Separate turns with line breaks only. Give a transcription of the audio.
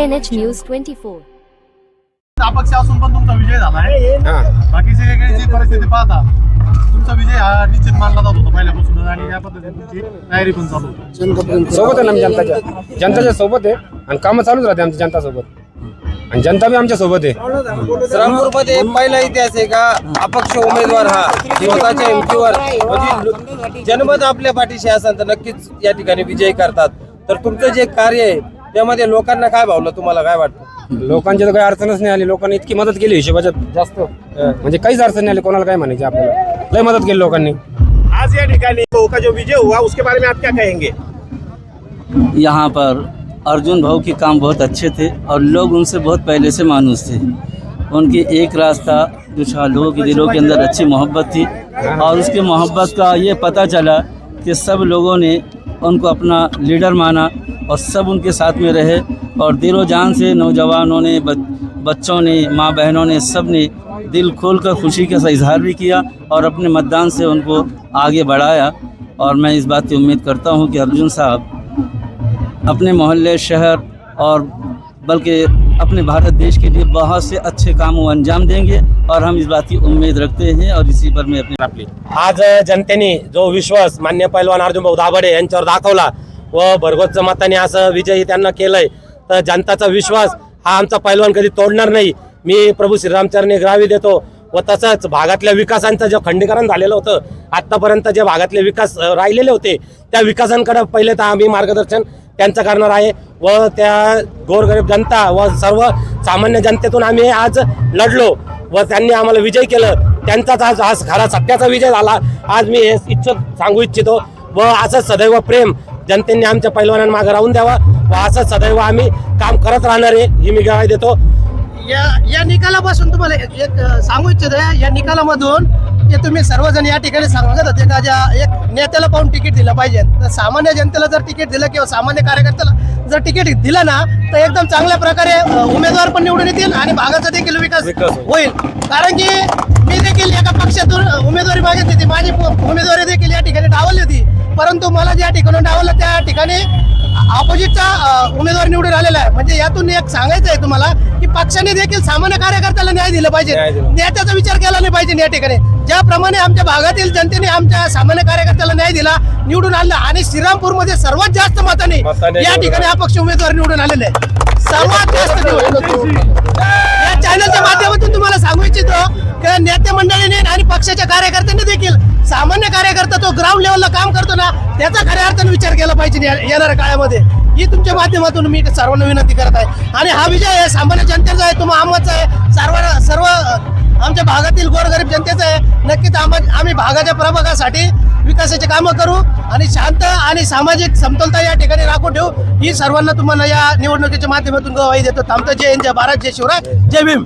NH News 24.
अपक्ष असून पण तुमचा विजय झालाय. बाकीचे वेगळी परिस्थिती पाहता तुमचा विजय हा निश्चित मानला जात होता पहिल्यापासून आणि या पद्धतीने तुमची तयारी पण चालू होती.
सोबत आहे ना आम्ही जनताच्या सोबत आहे आणि कामं चालूच राहते आमच्या जनता सोबत आणि जनता बी आमच्या सोबत आहे.
श्रीरामपूरमध्ये पहिला इतिहास आहे का अपक्ष उमेदवार हा स्वतःच्या हिमतीवर म्हणजे जनमत आपल्या पाठीशी असेल तर नक्कीच या ठिकाणी विजय करतात. तर तुमचं जे कार्य आहे त्यामध्ये लोकांना काय भावलं, तुम्हाला काय वाटतं?
लोकांची तर काही अडचणच नाही आली. लोकांनी इतकी मदत केली हिशोबाच्या जास्त म्हणजे काहीच अडचण नाही आली. कोणाला काय म्हणायचे आपल्याला लय मदत केली लोकांनी.
आज या ठिकाणी का जो विजय हुआ उसके बारे में आप क्या कहेंगे?
यहाँ पर अर्जुन भाऊ के काम बहुत अच्छे थे और लोग उनसे बहुत पहले से मानूस थे. उनकी एक रास्ता जो लोगों के दिलों के अंदर अच्छी मोहब्बत थी और उसके मोहब्बत का ये पता चला कि सब लोगों ने उनको अपना लीडर माना और सब उनके साथ में रहे और दिलो जान से नौजवानों ने बच्चों ने माँ बहनों ने सब ने दिल खोल कर खुशी का इजहार भी किया और अपने मतदान से उनको आगे बढ़ाया. और मैं इस बात की उम्मीद करता हूँ कि अर्जुन साहब अपने मोहल्ले शहर और बल्कि अपने भारत देश के लिए बहुत से अच्छे कामों अंजाम देंगे और हम इस बात की उम्मीद रखते हैं और इसी पर मैं अपनी
आज जनतेने जो विश्वास मान्य पैलवान अर्जुन भाऊ दाभाडे यांच्यावर दाखवला व भरघोस मताने असं विजयी त्यांना केलंय तर जनताचा विश्वास हा आमचा पैलवान कधी तोडणार नाही. मी प्रभू श्रीरामचरणी ग्रावी देतो व तसंच भागातल्या विकासांचं जे खंडीकरण झालेलं होतं आतापर्यंत जे भागातले विकास राहिलेले होते त्या विकासांकडे पहिले तर आम्ही मार्गदर्शन त्यांचं करणार आहे व त्या गोरगरीब जनता व सर्व सामान्य जनतेतून आम्ही आज लढलो व त्यांनी आम्हाला विजय केलं. त्यांचाच आज खरा सत्याचा विजय झाला. आज मी हे सांगू इच्छितो व असं सदैव प्रेम जनतेने आमच्या पैलवानांमागे राहून द्यावा व असं सदैव आम्ही काम करत राहणार आहे ही मी ग्वाही देतो.
या निकालापासून तुम्हाला एक सांगू इच्छितो. या निकालामधून जे तुम्ही सर्वजण या ठिकाणी सांगत होते का ज्या एक नेत्याला पाहून तिकीट दिलं पाहिजे, तर सामान्य जनतेला जर तिकीट दिलं किंवा सामान्य कार्यकर्त्याला जर तिकीट दिलं ना तर एकदम चांगल्या प्रकारे उमेदवार पण निवडून येतील आणि भागाचा देखील विकास होईल. कारण की मी देखील एका पक्षातून उमेदवारी मागितली होती, माझी उमेदवारी देखील या ठिकाणी डावलली होती, परंतु मला ज्या ठिकाणी डावलं त्या ठिकाणी ऑपोजिटचा उमेदवार निवडून आलेला आहे. म्हणजे यातून एक सांगायचं आहे तुम्हाला की पक्षाने देखील सामान्य कार्यकर्त्याला न्याय दिला पाहिजे, नेत्याचा विचार केला नाही पाहिजे. या ठिकाणी ज्याप्रमाणे आमच्या भागातील जनतेने आमच्या सामान्य कार्यकर्त्याला न्याय दिला, निवडून आणला आणि श्रीरामपूरमध्ये सर्वात जास्त मताने या ठिकाणी अपक्ष उमेदवार निवडून आलेले आहे. सर्वात जास्त या चॅनलच्या माध्यमातून तुम्हाला सांगू इच्छितो की नेते मंडळीने आणि पक्षाच्या कार्यकर्त्यांनी देखील सामान्य कार्यकर्ता तो ग्राउंड लेवलला काम करतो ना त्याचा खऱ्या अर्थाने विचार केला पाहिजे येणाऱ्या काळामध्ये. ही तुमच्या माध्यमातून मी सर्वांना विनंती करत आहे आणि हा विजय आहे सामान्य जनतेचा आहे, तो आमचा आहे, सर्व आमच्या भागातील गोरगरीब जनतेचा आहे. नक्कीच आम्ही भागाच्या प्रभागासाठी विकासाचे कामं करू आणि शांत आणि सामाजिक समतोलता या ठिकाणी राखून ठेवू ही सर्वांना तुम्हाला या निवडणुकीच्या माध्यमातून ग्वाही देतो. थांबतो. जय हिंद, जय भारत, जय शिवराय, जय भीम.